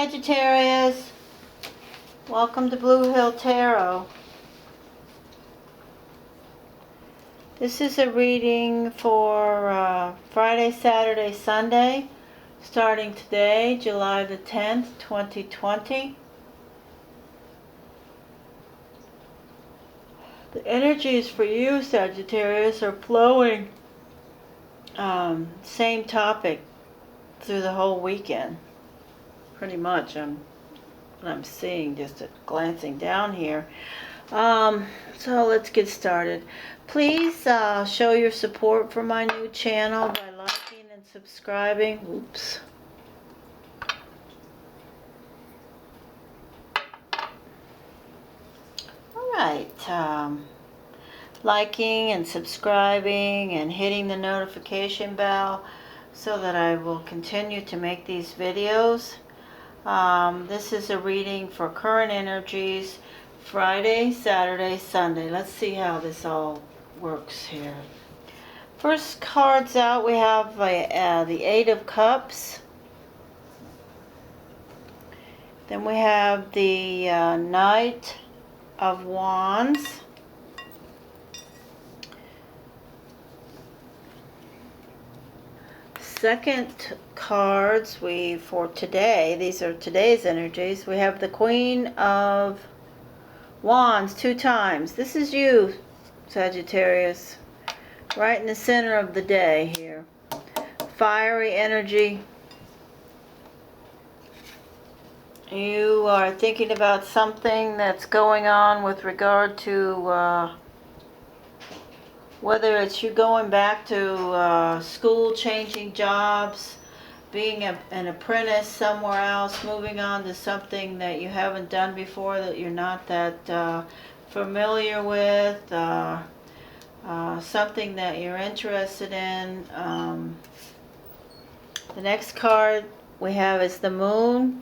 Sagittarius. Welcome to Blue Hill Tarot. This is a reading for Friday, Saturday, Sunday, starting today, July the 10th, 2020. The energies for you, Sagittarius, are flowing. Same topic through the whole weekend. Pretty much, what I'm seeing just glancing down here. So let's get started. Please show your support for my new channel by liking and subscribing. Oops. Alright, liking and subscribing and hitting the notification bell so that I will continue to make these videos. This is a reading for current energies, Friday, Saturday, Sunday. Let's see how this all works here. First cards out, we have the Eight of Cups. Then we have the Knight of Wands. Second cards for today, these are today's energies, we have the Queen of Wands 2 times. This is you, Sagittarius, right in the center of the day here. Fiery energy. You are thinking about something that's going on with regard to whether it's you going back to school, changing jobs, being an apprentice somewhere else, moving on to something that you haven't done before, that you're not that familiar with, something that you're interested in. The next card we have is the Moon.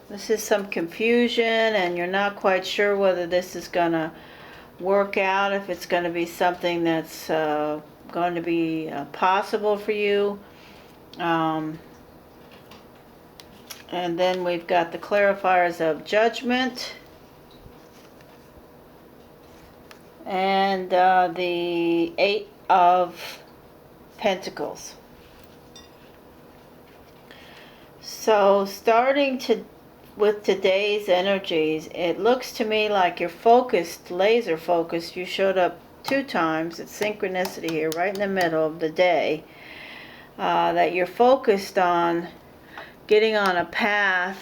This is some confusion and you're not quite sure whether this is going to work out, if it's going to be something that's going to be possible for you. And then we've got the clarifiers of Judgment and the Eight of Pentacles. So starting with today's energies, it looks to me like you're focused, laser focused. You showed up 2 times. It's synchronicity here, right in the middle of the day. That you're focused on getting on a path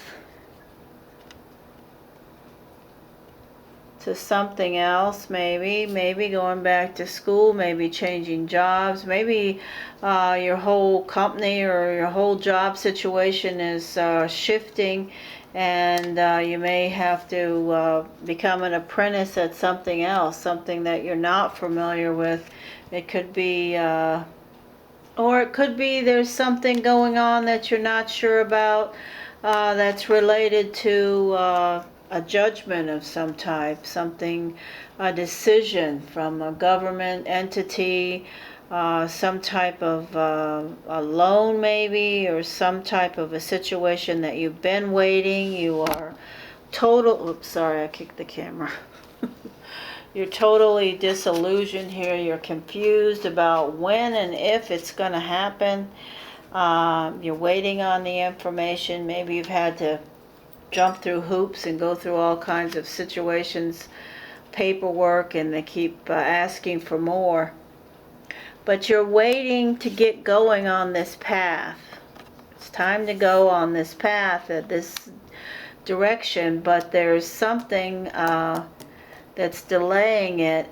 to something else, maybe going back to school, maybe changing jobs, maybe your whole company or your whole job situation is shifting, and you may have to become an apprentice at something else, something that you're not familiar with. It could be or it could be there's something going on that you're not sure about, that's related to a judgment of some type, something, a decision from a government entity, some type of a loan maybe, or some type of a situation that you've been waiting. You are oops, sorry, I kicked the camera. You're totally disillusioned here. You're confused about when and if it's going to happen. You're waiting on the information. Maybe you've had to jump through hoops and go through all kinds of situations, paperwork, and they keep asking for more. But you're waiting to get going on this path. It's time to go on this path, at this direction, but there's something that's delaying it,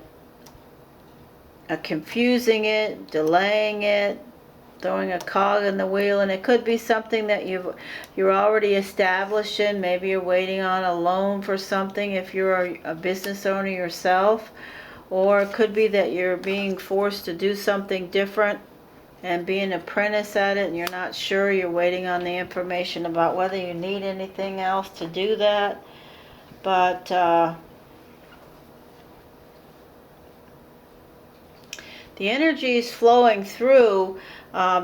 confusing it, delaying it, throwing a cog in the wheel. And it could be something that you're already established in. Maybe you're waiting on a loan for something if you're a business owner yourself, or it could be that you're being forced to do something different and be an apprentice at it, and you're not sure. You're waiting on the information about whether you need anything else to do that. But the energy is flowing through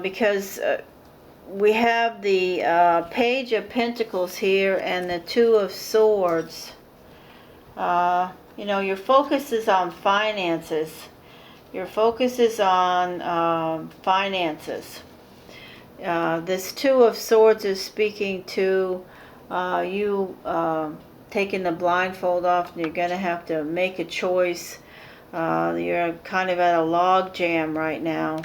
because we have the Page of Pentacles here and the Two of Swords. You know, your focus is on finances. Your focus is on finances. This Two of Swords is speaking to you taking the blindfold off, and you're going to have to make a choice. You're kind of at a log jam right now.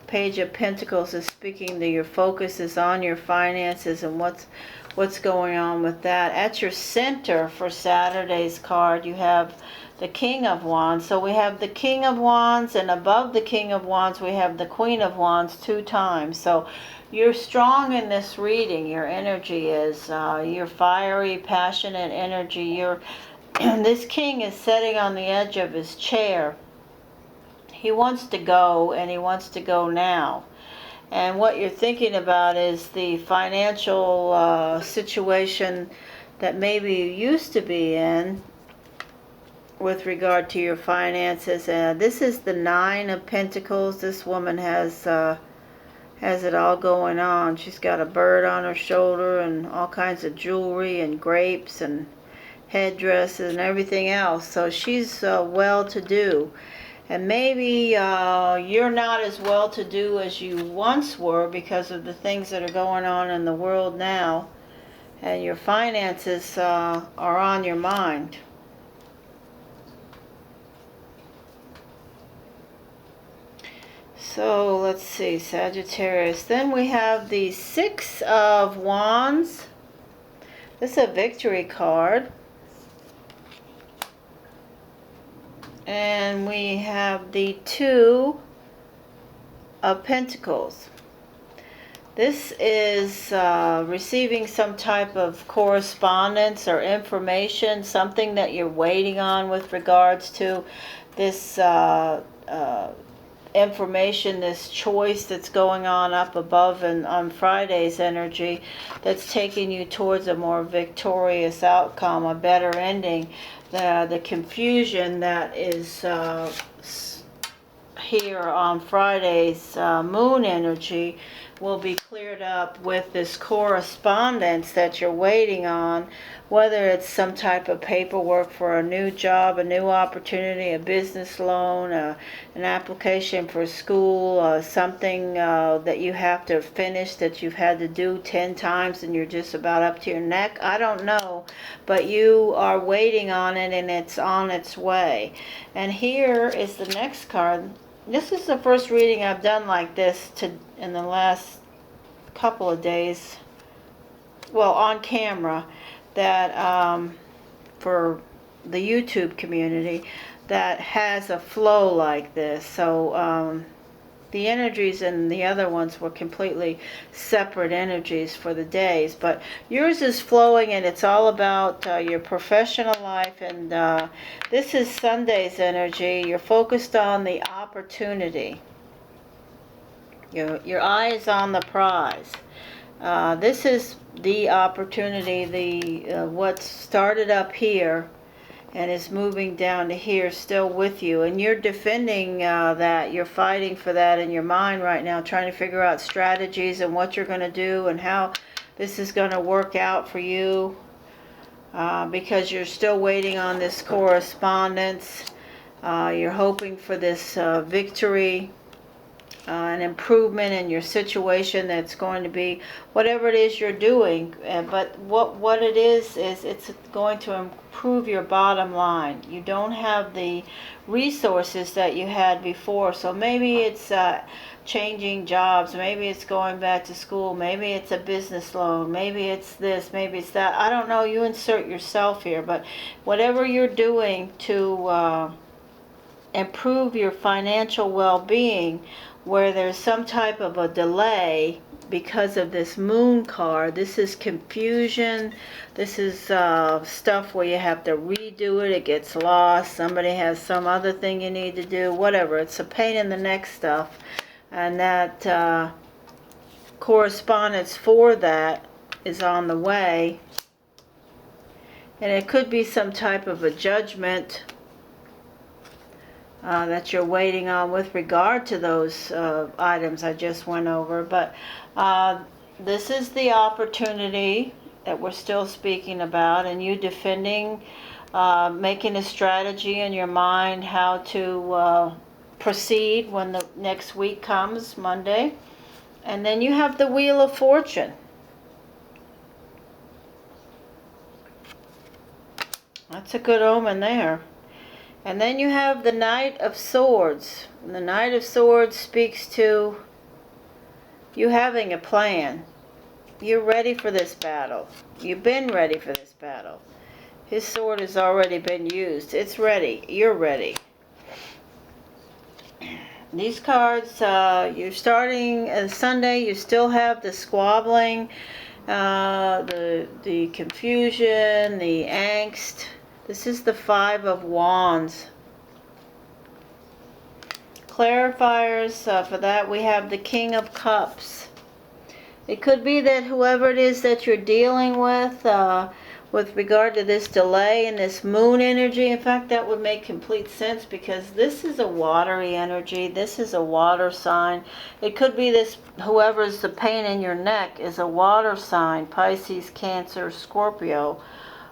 Page of Pentacles is speaking to your focus is on your finances and what's going on with that. At your center for Saturday's card, you have the King of Wands. So we have the King of Wands, and above the King of Wands we have the Queen of Wands 2 times. So you're strong in this reading. Your energy is you're fiery, passionate energy. You're this king is sitting on the edge of his chair. He wants to go, and he wants to go now. And what you're thinking about is the financial situation that maybe you used to be in with regard to your finances. This is the Nine of Pentacles. This woman has it all going on. She's got a bird on her shoulder and all kinds of jewelry and grapes and headdresses and everything else. So she's well-to-do. And maybe you're not as well-to-do as you once were because of the things that are going on in the world now. And your finances are on your mind. So let's see, Sagittarius. Then we have the Six of Wands. This is a victory card. And we have the Two of Pentacles. This is receiving some type of correspondence or information, something that you're waiting on with regards to this information, this choice that's going on up above and on Friday's energy that's taking you towards a more victorious outcome, a better ending. The confusion that is here on Friday's moon energy will be cleared up with this correspondence that you're waiting on, whether it's some type of paperwork for a new job, a new opportunity, a business loan, an application for school, something that you have to finish that you've had to do 10 times and you're just about up to your neck. I don't know, but you are waiting on it and it's on its way. And here is the next card. This is the first reading I've done like this in the last couple of days, well, on camera, that for the YouTube community that has a flow like this. So the energies in the other ones were completely separate energies for the days, but yours is flowing, and it's all about your professional life. And this is Sunday's energy. You're focused on the opportunity. Your eye is on the prize. This is the opportunity, the what started up here and is moving down to here still with you, and you're defending that. You're fighting for that in your mind right now, trying to figure out strategies and what you're going to do and how this is going to work out for you, because you're still waiting on this correspondence. You're hoping for this victory, an improvement in your situation that's going to be whatever it is you're doing. But what it is it's going to improve your bottom line. You don't have the resources that you had before. So maybe it's changing jobs, maybe it's going back to school, maybe it's a business loan, maybe it's this, maybe it's that. I don't know. You insert yourself here. But whatever you're doing to improve your financial well-being, where there's some type of a delay because of this moon card. This is confusion. This is stuff where you have to redo it. It gets lost. Somebody has some other thing you need to do. Whatever. It's a pain in the neck stuff. And that correspondence for that is on the way. And it could be some type of a judgment that you're waiting on with regard to those items I just went over. But This is the opportunity that we're still speaking about, and you defending, making a strategy in your mind how to proceed when the next week comes, Monday. And then you have the Wheel of Fortune. That's a good omen there. And then you have the Knight of Swords. And the Knight of Swords speaks to you having a plan. You're ready for this battle. You've been ready for this battle. His sword has already been used. It's ready. You're ready. These cards, you're starting Sunday. You still have the squabbling, the confusion, the angst. This is the Five of Wands. Clarifiers for that, we have the King of Cups. It could be that whoever it is that you're dealing with regard to this delay and this moon energy, in fact, that would make complete sense because this is a watery energy. This is a water sign. It could be this, whoever's the pain in your neck is a water sign, Pisces, Cancer, Scorpio.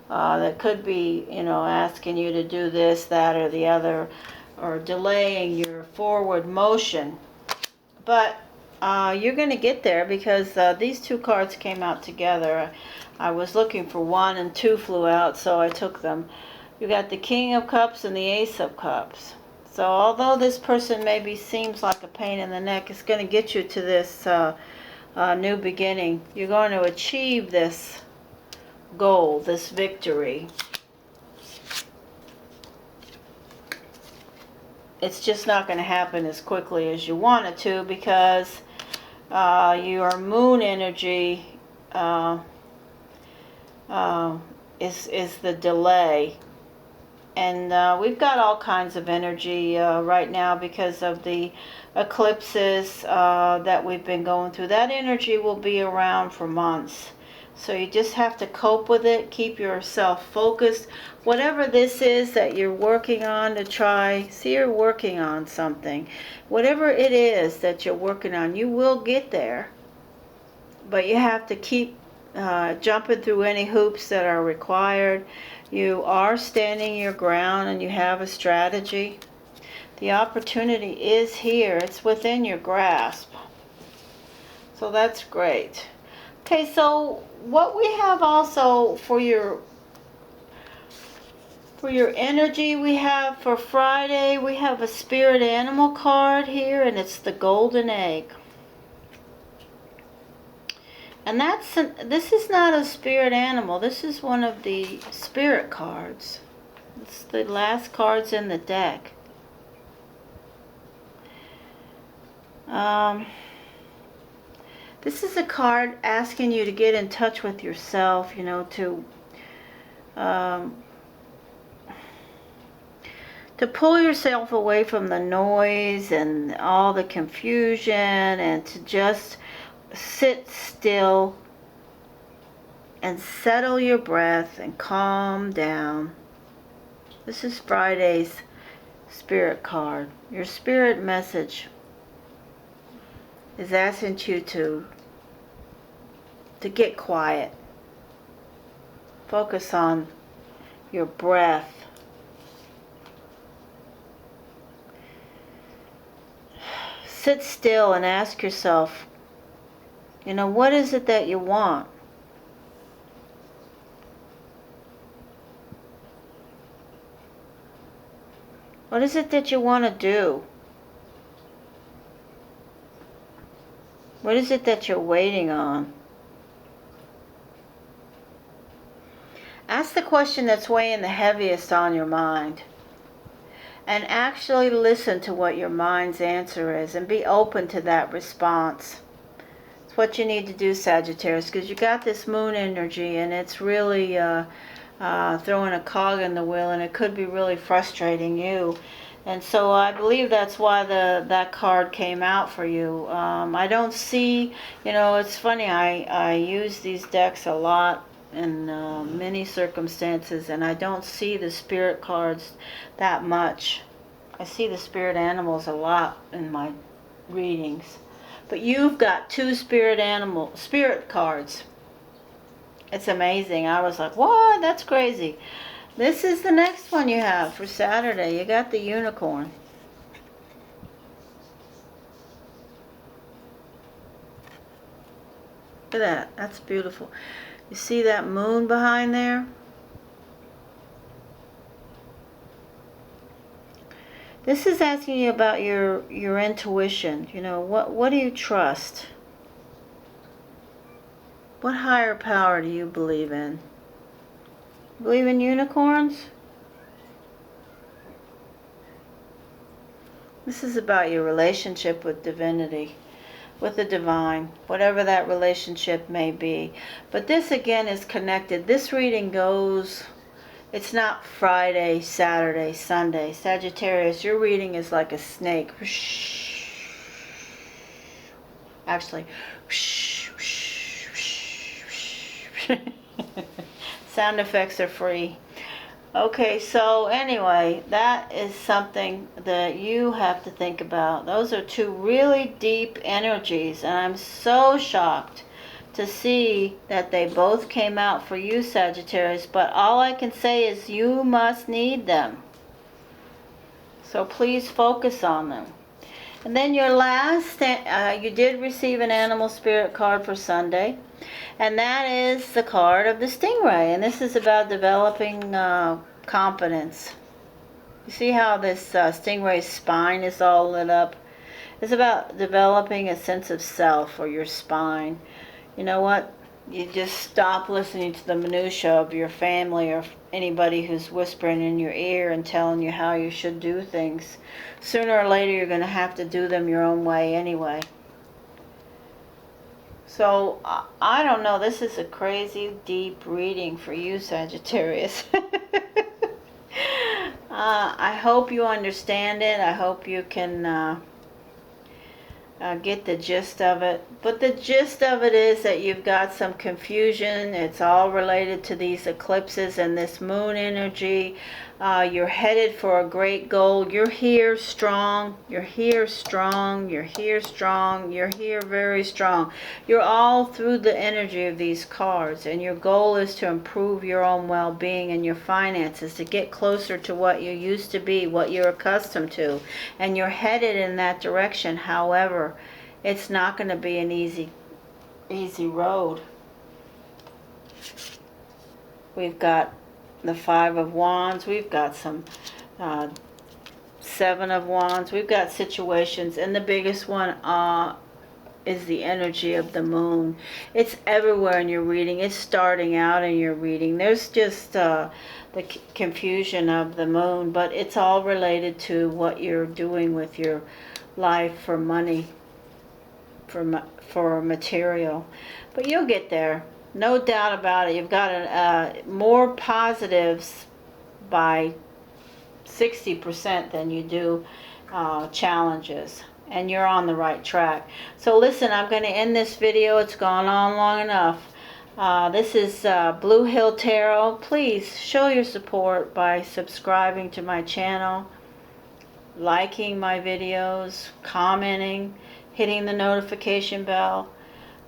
That could be, asking you to do this, that, or the other, or delaying your forward motion. But you're going to get there because these two cards came out together. I was looking for one and two flew out, so I took them. You got the King of Cups and the Ace of Cups. So although this person maybe seems like a pain in the neck, it's going to get you to this new beginning. You're going to achieve this goal, this victory. It's just not going to happen as quickly as you want it to because your moon energy is the delay. And we've got all kinds of energy right now because of the eclipses that we've been going through. That energy will be around for months. So you just have to cope with it, keep yourself focused. Whatever this is that you're working on to try, see you're working on something. Whatever it is that you're working on, you will get there. But you have to keep jumping through any hoops that are required. You are standing your ground and you have a strategy. The opportunity is here. It's within your grasp. So that's great. Okay, so what we have also for your energy, we have for Friday, we have a spirit animal card here, and it's the golden egg. And this is not a spirit animal. This is one of the spirit cards. It's the last cards in the deck. This is a card asking you to get in touch with yourself, to pull yourself away from the noise and all the confusion and to just sit still and settle your breath and calm down. This is Friday's spirit card. Your spirit message is asking you to get quiet. Focus on your breath. Sit still and ask yourself, what is it that you want? What is it that you want to do? What is it that you're waiting on? Ask the question that's weighing the heaviest on your mind. And actually listen to what your mind's answer is and be open to that response. It's what you need to do, Sagittarius, because you got this moon energy and it's really throwing a cog in the wheel, and it could be really frustrating you. And so I believe that's why that card came out for you. I don't see, it's funny, I use these decks a lot in many circumstances, and I don't see the spirit cards that much. I see the spirit animals a lot in my readings. But you've got 2 spirit cards. It's amazing. I was like, what? That's crazy. This is the next one you have for Saturday. You got the unicorn. Look at that. That's beautiful. You see that moon behind there? This is asking you about your intuition. You know, what do you trust? What higher power do you believe in? Believe in unicorns? This is about your relationship with divinity, with the divine, whatever that relationship may be. But this again is connected. This reading goes, it's not Friday, Saturday, Sunday. Sagittarius, your reading is like a snake. Actually, sound effects are free. Okay, so anyway, that is something that you have to think about. Those are 2 really deep energies, and I'm so shocked to see that they both came out for you, Sagittarius, but all I can say is you must need them. So please focus on them. And then your last, you did receive an animal spirit card for Sunday, and that is the card of the stingray, and this is about developing confidence. You see how this stingray's spine is all lit up? It's about developing a sense of self, or your spine. You know what? You just stop listening to the minutia of your family or anybody who's whispering in your ear and telling you how you should do things. Sooner or later, you're going to have to do them your own way anyway. So, I don't know. This is a crazy, deep reading for you, Sagittarius. I hope you understand it. I hope you can get the gist of it. But the gist of it is that you've got some confusion. It's all related to these eclipses and this moon energy. You're headed for a great goal. You're here strong. You're here strong. You're here strong. You're here very strong. You're all through the energy of these cards. And your goal is to improve your own well-being and your finances, to get closer to what you used to be, what you're accustomed to. And you're headed in that direction. However, it's not going to be an easy road. We've got the 5 of Wands. We've got some 7 of Wands. We've got situations, and the biggest one is the energy of the moon. It's everywhere in your reading. It's starting out in your reading. There's just the confusion of the moon, but it's all related to what you're doing with your life for money, for material. But you'll get there. No doubt about it. You've got more positives by 60% than you do challenges. And you're on the right track. So listen, I'm going to end this video. It's gone on long enough. This is Blue Hill Tarot. Please show your support by subscribing to my channel, liking my videos, commenting, hitting the notification bell.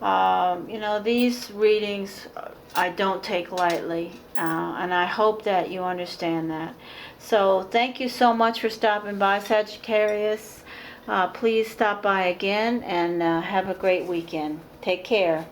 You know, these readings I don't take lightly, and I hope that you understand that. So thank you so much for stopping by, Sagittarius. Please stop by again, and have a great weekend. Take care.